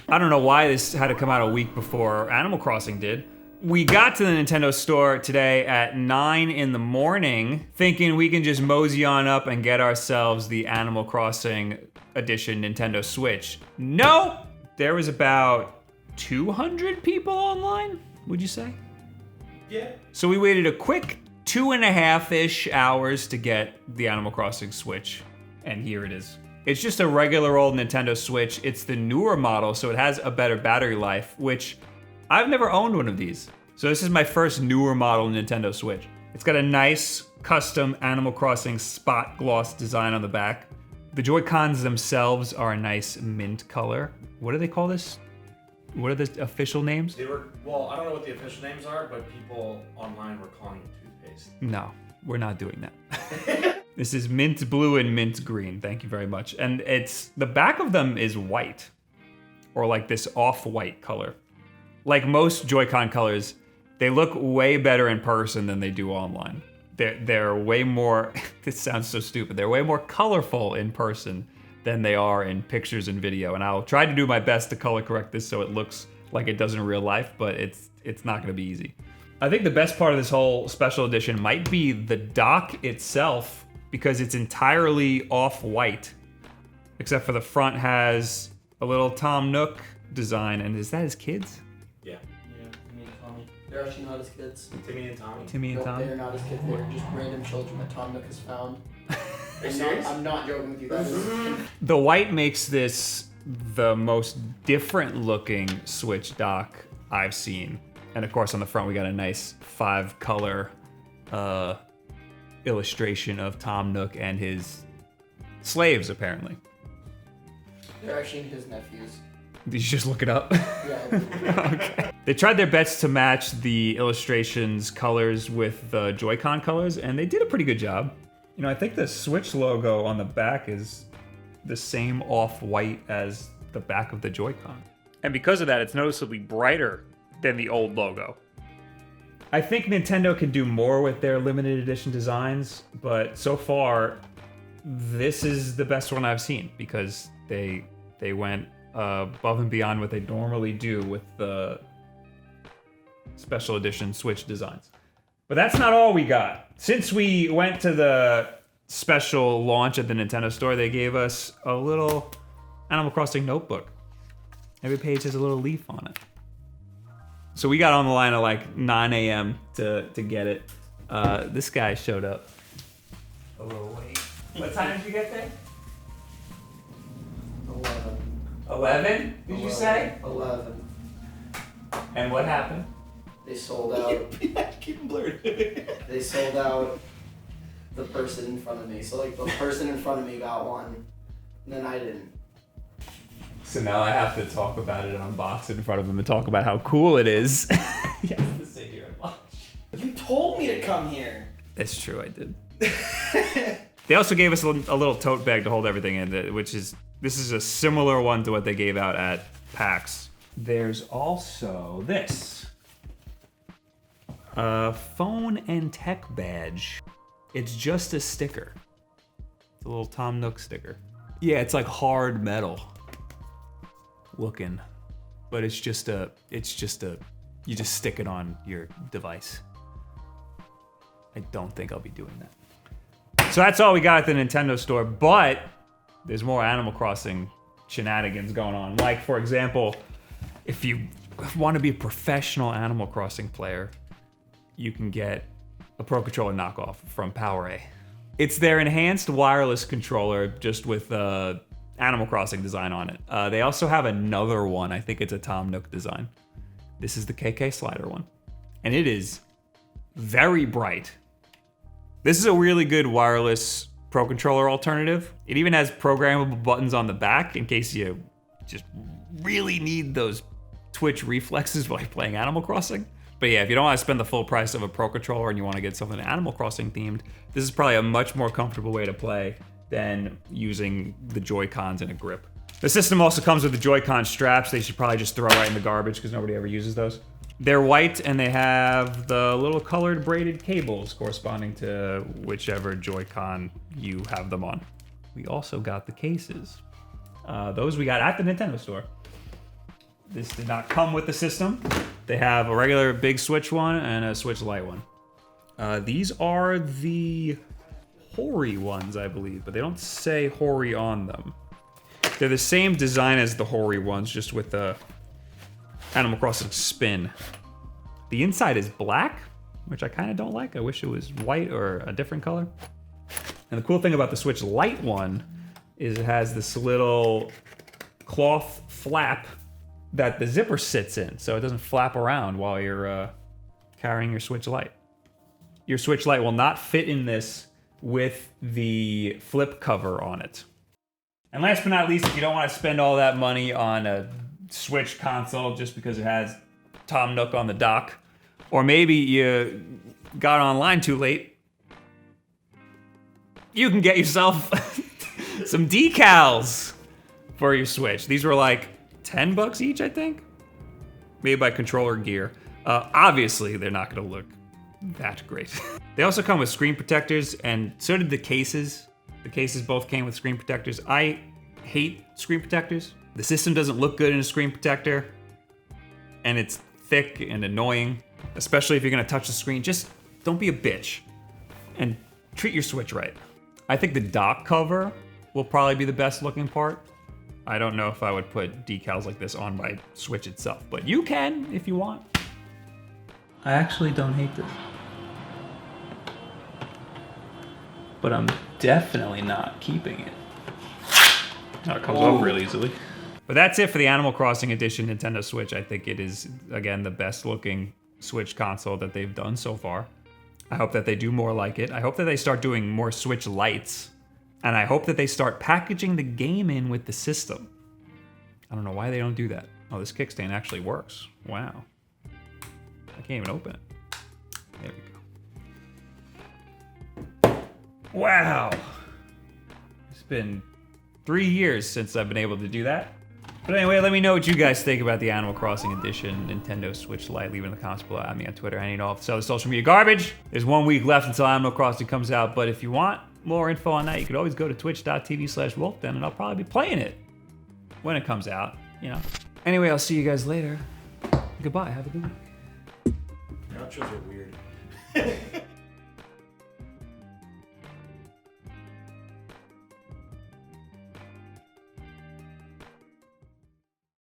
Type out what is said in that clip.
I don't know why this had to come out a week before Animal Crossing did. We got to the Nintendo store today at 9 in the morning, thinking we can just mosey on up and get ourselves the Animal Crossing edition Nintendo Switch. No! There was about 200 people online, would you say? Yeah. So we waited a quick 2.5-ish hours to get the Animal Crossing Switch, and here it is. It's just a regular old Nintendo Switch. It's the newer model, so it has a better battery life, which I've never owned one of these. So this is my first newer model Nintendo Switch. It's got a nice custom Animal Crossing spot gloss design on the back. The Joy-Cons themselves are a nice mint color. What do they call this? What are the official names? Well, I don't know what the official names are, but people online were calling it toothpaste. No, we're not doing that. This is mint blue and mint green. Thank you very much. And the back of them is white, or like this off-white color. Like most Joy-Con colors, they look way better in person than they do online. They're way more, this sounds so stupid, they're way more colorful in person than they are in pictures and video. And I'll try to do my best to color correct this so it looks like it does in real life, but it's not gonna be easy. I think the best part of this whole special edition might be the dock itself, because it's entirely off-white, except for the front has a little Tom Nook design. And is that his kids? Yeah. Yeah, Timmy and Tommy. They're actually not his kids. Timmy and Tommy. Timmy and Nope, Tommy? they're not his kids. They're just random children that Tom Nook has found. Are you serious? I'm not joking with you. That is. The white makes this the most different looking Switch dock I've seen. And of course on the front we got a nice 5-color illustration of Tom Nook and his slaves, apparently. They're actually his nephews. Did you just look it up? Yeah. Okay. They tried their best to match the illustrations colors with the Joy-Con colors, and they did a pretty good job. You know, I think the Switch logo on the back is the same off-white as the back of the Joy-Con. And because of that, it's noticeably brighter than the old logo. I think Nintendo can do more with their limited edition designs, but so far, this is the best one I've seen because they went above and beyond what they normally do with the special edition Switch designs. But that's not all we got. Since we went to the special launch at the Nintendo store, they gave us a little Animal Crossing notebook. Every page has a little leaf on it. So we got on the line at like 9 a.m. to get it. This guy showed up a little late. What time did you get there? 11. 11? Did you say? 11. And what happened? They sold out. Keep blurred. They sold out the person in front of me. So like the person in front of me got one, and then I didn't. So now I have to talk about it and unbox it in front of him and talk about how cool it is. He has to sit here and watch. You told me to come here. It's true, I did. They also gave us a little tote bag to hold everything in, this is a similar one to what they gave out at PAX. There's also this. A phone and tech badge. It's just a sticker. It's a little Tom Nook sticker. Yeah, it's like hard metal looking, but you just stick it on your device. I don't think I'll be doing that. So that's all we got at the Nintendo store, but there's more Animal Crossing shenanigans going on. Like, for example, if you want to be a professional Animal Crossing player, you can get a Pro Controller knockoff from PowerA. It's their enhanced wireless controller, just with Animal Crossing design on it. They also have another one. I think it's a Tom Nook design. This is the KK Slider one. And it is very bright. This is a really good wireless Pro Controller alternative. It even has programmable buttons on the back in case you just really need those twitch reflexes while you're playing Animal Crossing. But yeah, if you don't want to spend the full price of a Pro Controller and you want to get something Animal Crossing themed, this is probably a much more comfortable way to play than using the Joy-Cons in a grip. The system also comes with the Joy-Con straps. They should probably just throw right in the garbage because nobody ever uses those. They're white and they have the little colored braided cables corresponding to whichever Joy-Con you have them on. We also got the cases. Those we got at the Nintendo store. This did not come with the system. They have a regular big Switch one and a Switch Lite one. These are the Hori ones, I believe, but they don't say Hori on them. They're the same design as the Hori ones, just with the Animal Crossing spin. The inside is black, which I kind of don't like. I wish it was white or a different color. And the cool thing about the Switch Lite one is it has this little cloth flap that the zipper sits in, so it doesn't flap around while you're carrying your Switch Lite. Your Switch Lite will not fit in this with the flip cover on it. And last but not least, if you don't want to spend all that money on a Switch console just because it has Tom Nook on the dock, or maybe you got online too late, you can get yourself some decals for your Switch. These were like $10 each, I think, made by Controller Gear. Obviously, they're not going to look that great. They also come with screen protectors, and so did the cases. The cases both came with screen protectors. I hate screen protectors. The system doesn't look good in a screen protector, and it's thick and annoying, especially if you're gonna touch the screen. Just don't be a bitch and treat your Switch right. I think the dock cover will probably be the best looking part. I don't know if I would put decals like this on my Switch itself, but you can if you want. I actually don't hate this. But I'm definitely not keeping it. Oh, it comes off really easily. But that's it for the Animal Crossing Edition Nintendo Switch. I think it is, again, the best looking Switch console that they've done so far. I hope that they do more like it. I hope that they start doing more Switch Lites. And I hope that they start packaging the game in with the system. I don't know why they don't do that. Oh, this kickstand actually works. Wow. I can't even open it. There we go. Wow. It's been 3 years since I've been able to do that. But anyway, let me know what you guys think about the Animal Crossing Edition Nintendo Switch Lite. Leave it in the comments below. Add me on Twitter. I need all the other social media garbage. There's 1 week left until Animal Crossing comes out, but if you want more info on that, you could always go to twitch.tv/Wulff then, and I'll probably be playing it when it comes out, you know. Anyway, I'll see you guys later. Goodbye. Have a good week. Outros are weird.